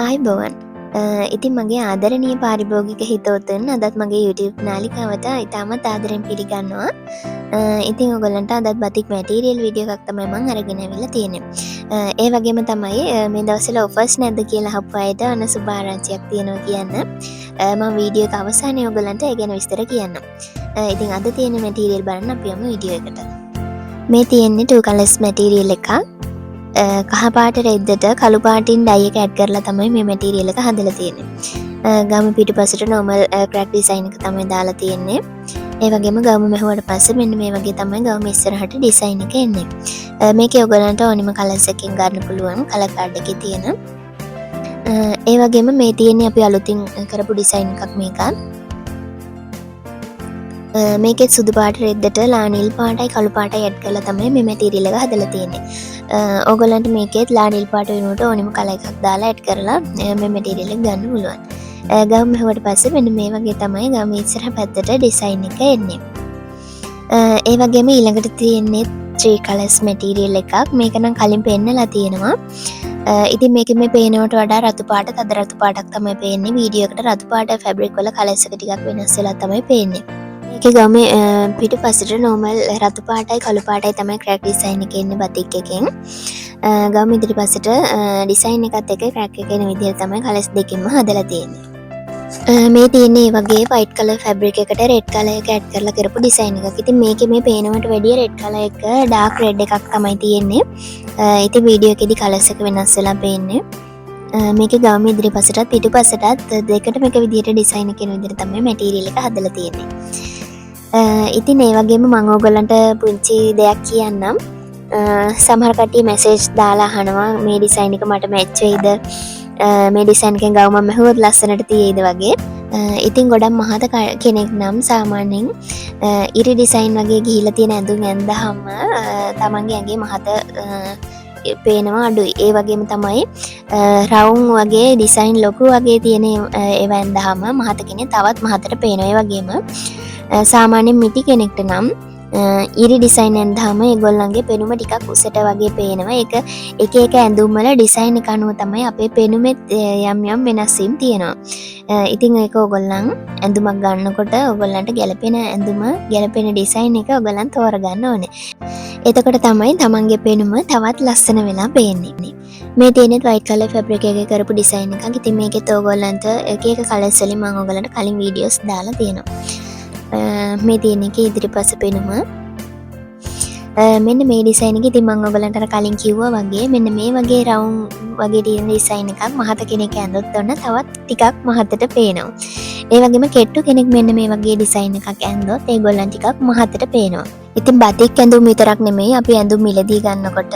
ආයිබෝවන් ඉතින් මගේ ආදරණීය පාරිභෝගික හිතවතුන් අදත් මගේ YouTube නාලිකාවට ඉතාමත් ආදරෙන් පිළිගන්නවා. ඉතින් ඔයගොල්ලන්ට අදත් බතික් මැටීරියල් වීඩියෝ එකක් තමයි මම අරගෙන ඇවිල්ලා තියෙන්නේ. ඒ වගේම තමයි මේ දවස්වල ඔෆර්ස් නැද්ද කියලා අහපු අයට අන සුභාරංචියක් තියෙනවා කියන්න. මම වීඩියෝ එක අවසානයේ ඔයගොල්ලන්ට ඒ ගැන විස්තර කියන්නම්. ඉතින් අද තියෙන මැටීරියල් බලන්න අපි යමු වීඩියෝ එකට. මේ තියෙන්නේ 2 colors මැටීරියල් එකක්. කහපාට රෙද්දට කළු පාටින් ඩයි එක ඇඩ් කරලා තමයි මේ මැටීරියල් එක හදලා තියෙන්නේ. ගම පිටුපසට normal crack design එක තමයි දාලා තියෙන්නේ. ඒ වගේම ගම මෙහුවට පස්සේ මෙන්න මේ වගේ තමයි ගම ඉස්සරහට design එක එන්නේ. මේකේ ඔයගලන්ට ඕනිම colors එකකින් ගන්න පුළුවන් color card එකේ තියෙන. ඒ වගේම මේ තියෙන්නේ අපි අලුතින් කරපු design එකක් මේක. මේකෙත් සුදු පාට රෙද්දට ලා නිල් පාටයි කළු පාටයි ඇඩ් කරලා තමයි මේ මැටීරියල් එක හදලා තියෙන්නේ. ඕගොල්ලන්ට මේකෙත් ලා නිල් පාට වෙනුවට ඕනිම කලර් එකක් දාලා ඇඩ් කරලා මේ මැටීරියල් එක ගන්න පුළුවන්. ගම මෙහුවට පස්සේ මෙන්න මේ වගේ තමයි ගම ඉස්සරහ පැත්තට ඩිසයින් එක එන්නේ. ඒ වගේම ඊළඟට තියෙන්නේ 3 colors මැටීරියල් එකක්. මේක නම් කලින් පෙන්නලා තියෙනවා. ඉතින් මේකේ මේ පේනවට වඩා රතු පාට තද රතු පාටක් තමයි පේන්නේ. වීඩියෝ එකට රතු පාට ෆැබ්‍රික් වල කලර්ස් එක ටිකක් වෙනස් වෙලා තමයි පේන්නේ. මේකේ ගමේ පිටුපසට normal රතු පාටයි කළු පාටයි තමයි crack design එක එන්නේ batik එකෙන්. ගම ඉදිරිපසට design එකත් එක්ක crack එක එන විදිහට තමයි colours දෙකෙන්ම හදලා තියෙන්නේ. මේ තියෙන්නේ වගේ white color fabric එකට red color එක add කරලා කරපු design එකක්. ඉතින් මේකේ මේ පේනවට වැඩිය red color එක dark red එකක් තමයි තියෙන්නේ. ඉතින් වීඩියෝ එකේදී colours එක වෙනස් වෙලා පේන්නේ. මේකේ ගම ඉදිරිපසටත් පිටුපසටත් දෙකටම එක විදිහට design එක එන විදිහට තමයි material එක හදලා තියෙන්නේ. ඉතින් ඒ වගේම මම ඔයගොල්ලන්ට පුංචි දෙයක් කියන්නම්. සමහර කට්ටිය මැසේජ් දාලා අහනවා මේ ඩිසයින් එක මට මැච් වෙයිද? මේ ඩිසයින් එකෙන් ගව මම මෙහෙවත් ලස්සනට තියෙයිද වගේ. ඉතින් ගොඩක් මහත කෙනෙක් නම් සාමාන්‍යයෙන් ඉරි ඩිසයින් වගේ ගිහිලා තියෙන ඇඳුම් ඇඳහම තමන්ගේ ඇඟේ මහත පේනවා අඩුයි. ඒ වගේම තමයි රවුම් වගේ ඩිසයින් ලොකු වගේ තියෙන ඒවා ඇඳහම මහත කෙනෙක් තවත් මහතට පේනවා. ඒ වගේම සාමාන්‍යයෙන් මිටි කෙනෙක්ට නම් ඉරි ඩිසයින් ඇඳාම ඒගොල්ලන්ගේ පෙනුම ටිකක් උසට වගේ පේනවා. ඒක එක එක ඇඳුම් වල ඩිසයින් එක අනුව තමයි අපේ පෙනුමෙත් යම් යම් වෙනස් වීම් තියෙනවා. ඉතින් ඒක ඕගොල්ලන් ඇඳුමක් ගන්නකොට ඕගොල්ලන්ට ගැලපෙන ඇඳුම ගැලපෙන ඩිසයින් එක ඕගොල්ලන් තෝරගන්න ඕනේ. එතකොට තමයි තමන්ගේ පෙනුම තවත් ලස්සන වෙලා පේන්නේ. මේ තියෙන්නේ white color fabric එකේ කරපු ඩිසයින් එකක්. ඉතින් මේකෙත් ඕගොල්ලන්ට එක එක කලර්ස් වලින් මම ඕගොල්ලන්ට කලින් වීඩියෝස් දාලා තියෙනවා. මේ තියෙන එක ඉදිරිපස පෙනුම මෙන්න මේ ඩිසයින් එක. ඉතින් මම ඔයගලන්ට කලින් කිව්වා වගේ මෙන්න මේ වගේ රවුම් වගේ තියෙන ඩිසයින් එකක් මහත කෙනෙක් ඇඳොත් ඔන්න තවත් ටිකක් මහතට පේනවා. ඒ වගේම කෙට්ටු කෙනෙක් මෙන්න මේ වගේ ඩිසයින් එකක් ඇඳොත් ඒගොල්ලන් ටිකක් මහතට පේනවා. ඉතින් batik ඇඳුම් විතරක් නෙමෙයි අපි ඇඳුම් මිලදී ගන්නකොට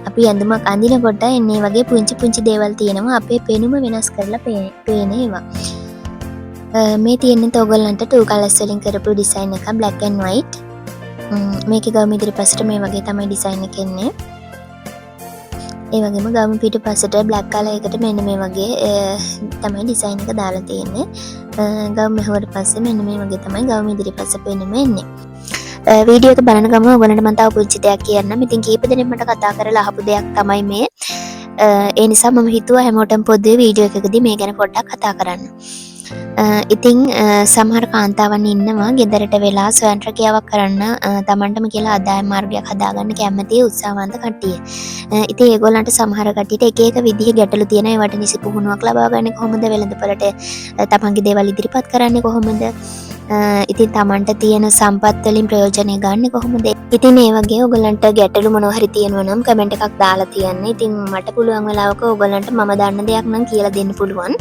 අපි ඇඳුමක් අඳිනකොට එන්නේ වගේ පුංචි පුංචි දේවල් තියෙනවා අපේ පෙනුම වෙනස් කරලා පේන ඒවා. මේ තියෙන්නේ ඔයගොල්ලන්ට 2 colors වලින් කරපු design එක black and white. මේකේ ගම ඉදිරිපසට මේ වගේ තමයි design එක එන්නේ. ඒ වගේම ගම පිටුපසට black color එකට මෙන්න මේ වගේ තමයි design එක දාලා තියෙන්නේ. ගම මෙහුවට පස්සේ මෙන්න මේ වගේ තමයි ගම ඉදිරිපස පෙනුම එන්නේ. වීඩියෝ එක බලන ගමන් ඔයගොල්ලන්ට මම තව පුංචි දෙයක් කියන්නම්. ඉතින් කීප දෙනෙක් මට කතා කරලා අහපු දෙයක් තමයි මේ. ඒ නිසා මම හිතුවා හැමෝටම පොදුවේ වීඩියෝ එකකදී මේ ගැන පොඩ්ඩක් කතා කරන්න. ඉතින් සමහර කාන්තාවන් ඉන්නවා ගෙදරට වෙලා ස්වයං රැකියාවක් කරන්න තමන්ටම කියලා ආදායම් මාර්ගයක් හදාගන්න කැමති උත්සාහවන්ත කට්ටිය. ඉතින් ඒගොල්ලන්ට සමහර කට්ටියට එක එක විදිහේ ගැටලු තියෙනවා. ඒවට නිසි පුහුණුවක් ලබා ගන්න කොහොමද? වෙළඳපොළට තමන්ගේ දේවල් ඉදිරිපත් කරන්නේ කොහොමද? ඉතින් තමන්ට තියෙන සම්පත් වලින් ප්‍රයෝජනය ගන්න කොහොමද? ඉතින් ඒ වගේ ඔයගලන්ට ගැටලු මොනවා හරි තියෙනවා නම් කමෙන්ට් එකක් දාලා තියන්න. ඉතින් මට පුළුවන් වෙලාවක ඔයගලන්ට මම දන්න දෙයක් නම් කියලා දෙන්න පුළුවන්.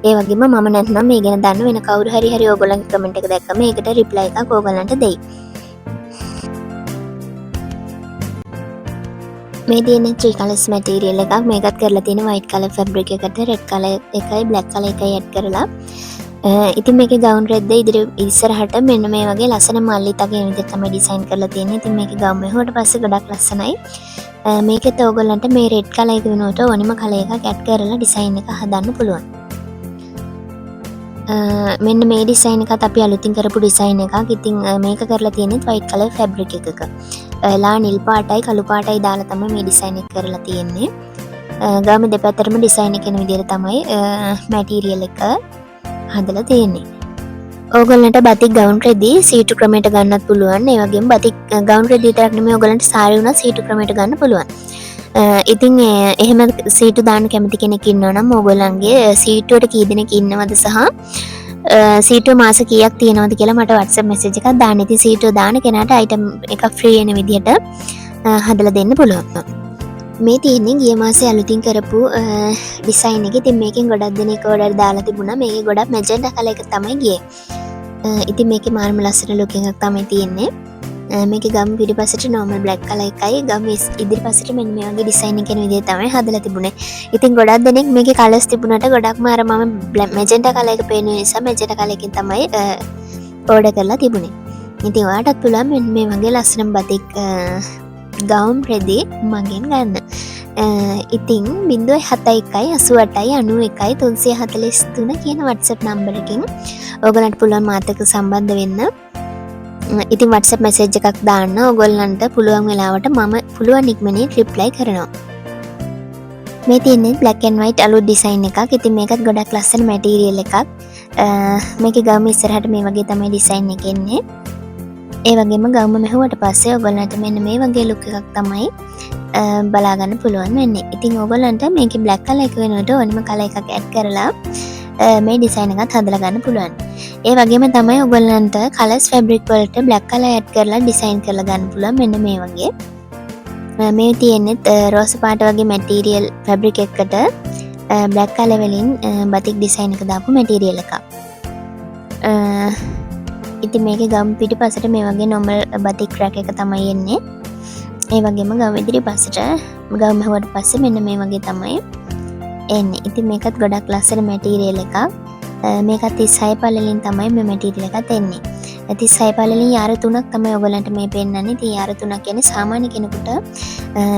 ඒ වගේම මම නැත්නම් මේ ගැන දන්න වෙන කවුරු හරි ඔයගලන්ගේ කමෙන්ට් එක දැක්කම ඒකට රිප්ලයි එකක් ඔයගලන්ට දෙයි. මේ තියෙන්නේ 3 colors material එකක්. මේකත් කරලා තියෙන white color fabric එකට red color එකයි black color එකයි add කරලා. ඉතින් මේකේ ගවුන් රෙද්ද ඉස්සරහට මෙන්න මේ වගේ ලස්සන මල්ලි තගේ විදිහට තමයි ඩිසයින් කරලා තියෙන්නේ. ඉතින් මේකේ ගවුන් මෙහුවට පස්සේ ගොඩක් ලස්සනයි. මේකෙත් ඕගොල්ලන්ට මේ රෙඩ් කලර් එක වෙනුවට ඕනිම කලර් එකක් ඇඩ් කරලා ඩිසයින් එක හදන්න පුළුවන්. මෙන්න මේ ඩිසයින් එකත් අපි අලුතින් කරපු ඩිසයින් එකක්. ඉතින් මේක කරලා තියෙන්නේ white color fabric එකක. ලා නිල් පාටයි කළු පාටයි දාලා තමයි මේ ඩිසයින් එක කරලා තියෙන්නේ. ගම දෙපැත්තටම ඩිසයින් එක වෙන විදිහට තමයි මැටීරියල් එක හදලා තියෙන්නේ. ඕගොල්ලන්ට බතික් ගවුන් රෙදි සීටු ක්‍රමයට ගන්නත් පුළුවන්. ඒ වගේම බතික් ගවුන් රෙදි විතරක් නෙමෙයි ඕගොල්ලන්ට සාරි වුණත් සීටු ක්‍රමයට ගන්න පුළුවන්. ඉතින් එහෙම සීටු දාන්න කැමති කෙනෙක් ඉන්නවා නම් ඕගොල්ලන්ගේ සීටුවට කී දෙනෙක් ඉන්නවද සහ සීටුව මාස කීයක් තියෙනවද කියලා මට WhatsApp message එකක් දාන්න. ඉතින් සීටුව දාන කෙනාට item එකක් free වෙන විදිහට හදලා දෙන්න පුළුවන්. මේ තියෙන්නේ ගිය මාසේ අලුතින් කරපු ඩිසයින් එක. ඉතින් මේකෙන් ගොඩක් දෙනෙක් order දාලා තිබුණා. මේකේ ගොඩක් magenta color එක තමයි ගියේ. ඉතින් මේකේ මාර්ම ලස්සන look එකක් තමයි තියෙන්නේ. මේකේ ගම් පිටිපස්සට normal black color එකයි ගම් ඉදිරිපස්සට මෙන්න මේ වගේ ඩිසයින් එකකින් විදිහට තමයි හදලා තිබුණේ. ඉතින් ගොඩක් දෙනෙක් මේකේ colors තිබුණාට ගොඩක්ම අර මම magenta color එක පේන නිසා magenta color එකකින් තමයි order කරලා තිබුණේ. ඉතින් ඔයාලටත් පුළුවන් මෙන්න මේ වගේ ලස්සන බතික් ගවුම් රෙදි මගෙන් ගන්න. ඉතින් 0718891 කියන WhatsApp නම්බර එකකින් ඔයගලන්ට පුළුවන් මාත් එක්ක සම්බන්ධ වෙන්න. ඉතින් WhatsApp message එකක් දාන්න. ඔයගොල්ලන්ට පුළුවන් වෙලාවට මම පුළුවන් ඉක්මනින් reply කරනවා. මේ තියෙන්නේ black and white අලුත් design එකක්. ඉතින් මේකත් ගොඩක් ලස්සන material එකක්. මේකේ ගම ඉස්සරහට මේ වගේ තමයි design එක එන්නේ. ඒ වගේම ගවුම මෙහුවට පස්සේ ඔයගොල්ලන්ට මෙන්න මේ වගේ look එකක් තමයි බලා ගන්න පුළුවන් වෙන්නේ. ඉතින් ඔයගොල්ලන්ට මේකේ black color එක වෙනුවට ඕනම color එකක් add කරලා මේ design එකත් හදලා ගන්න පුළුවන්. ඒ වගේම තමයි ඔයගොල්ලන්ට colors fabric වලට black color add කරලා design කරලා ගන්න පුළුවන් මෙන්න මේ වගේ. මේ තියෙන්නේ රෝස පාට වගේ material fabric එකකට black color වලින් batik design එක දාපු material එකක්. ඉතින් මේකේ ගම් පිටිපස්සට මේ වගේ normal batik rack එක තමයි එන්නේ. ඒ වගේම ගම් ඉදිරිපස්සට ගම් මෙහුවට පස්සේ මෙන්න මේ වගේ තමයි එන්නේ. ඉතින් මේකත් ගොඩක් ලස්සන material එකක්. මේකත් 36 පළලින් තමයි මේ material එකත් එන්නේ. 36 පළලින් යාර 3ක් තමයි ඔයගලන්ට මේ පෙන්නන්නේ. ඉතින් යාර 3ක් කියන්නේ සාමාන්‍ය කෙනෙකුට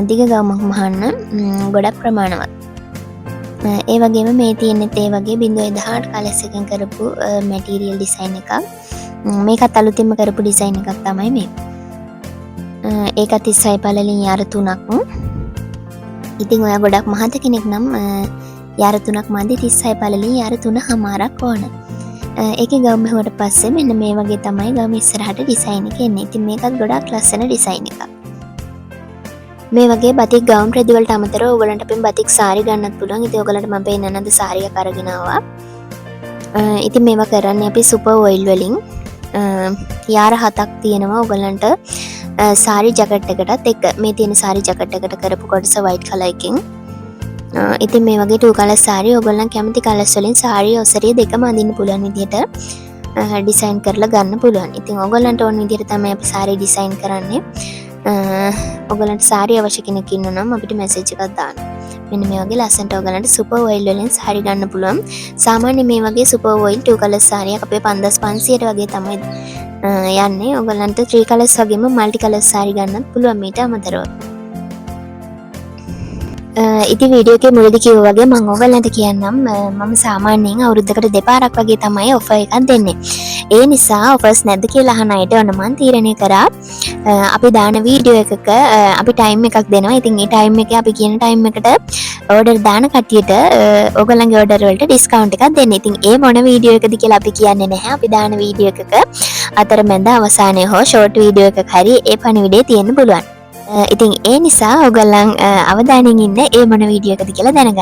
දිග ගවුමක් මහන්න ගොඩක් ප්‍රමාණවත්. ඒ වගේම මේ තියෙන්නේ ඒ වගේ 0.18 කලස් එකෙන් කරපු material design එකක්. මේකත් අලුතින්ම කරපු design එකක් තමයි මේ. ඒකත් 36 පළලින් යාර 3ක්. ඉතින් ඔයා ගොඩක් මහත කෙනෙක් නම් යාර 3ක් මදි. 36 පළලින් යාර 3.5ක් ඕන. ඒකේ ගවුම මෙහුවට පස්සේ මෙන්න මේ වගේ තමයි ගවුම ඉස්සරහට ඩිසයින් එක එන්නේ. ඉතින් මේකත් ගොඩක් ලස්සන ඩිසයින් එකක්. මේ වගේ බතික් ගවුම් රෙදි වලට අමතරව ඔයගලන්ට අපෙන් බතික් සාරි ගන්නත් පුළුවන්. ඉතින් ඔයගලන්ට මම පෙන්නන්නද සාරි එක අරගෙන ආවා. ඉතින් මේවා කරන්නේ අපි සුපර් ඔයිල් වලින් යාර 7ක් තියෙනවා ඔයගලන්ට සාරි ජැකට් එකටත් එක්ක. මේ තියෙන සාරි ජැකට් එකට කරපු කොටස white color එකකින්. ඉතින් මේ වගේ 2 color සාරි ඔයගොල්ලන් කැමති colors වලින් සාරි ඔසරිය දෙකම අඳින්න පුළුවන් විදිහට ඩිසයින් කරලා ගන්න පුළුවන්. ඉතින් ඔයගොල්ලන්ට ඕන විදිහට තමයි අපි සාරි ඩිසයින් කරන්නේ. ඔයගොල්ලන්ට සාරි අවශ්‍ය කෙනෙක් ඉන්නවා නම් අපිට message එකක් දාන්න. මෙන්න මේ වගේ ලස්සනට ඔයගොල්ලන්ට සුපර් ඔයිල් වලින් සාරි ගන්න පුළුවන්. සාමාන්‍ය මේ වගේ සුපර් ඔයිල් 2 color සාරියක් අපේ 5500ට වගේ තමයි යන්නේ. ඔයගොල්ලන්ට 3 colors වගේම multi color සාරි ගන්නත් පුළුවන් මීට අමතරව. ඉතින් වීඩියෝ එකේ මුලදී කිව්වා වගේ මම ඔයගලන්ට කියන්නම් මම සාමාන්‍යයෙන් අවුරුද්දකට දෙපාරක් වගේ තමයි ඔෆර් එකක් දෙන්නේ. ඒ නිසා ඔෆර්ස් නැද්ද කියලා අහන අයට ඔන්න මම තීරණය කරා අපි දාන වීඩියෝ එකක අපි ටයිම් එකක් දෙනවා. ඉතින් ඒ ටයිම් එකේ අපි කියන ටයිම් එකට ඕඩර් දාන කට්ටියට ඔයගලන්ගේ ඕඩර් වලට ඩිස්කවුන්ට් එකක් දෙන්න. ඉතින් ඒ මොන වීඩියෝ එකද කියලා අපි කියන්නේ නැහැ. අපි දාන වීඩියෝ එකක අතරමැද අවසානයේ හෝ ෂෝට් වීඩියෝ එකක හරි ඒ පණිවිඩය තියෙන්න පුළුවන්. ඉතින් ඒ නිසා ඔයගොල්ලන් අවධානයෙන් ඉන්න ඒ මොන වීඩියෝ එකද කියලා දැනගන්න.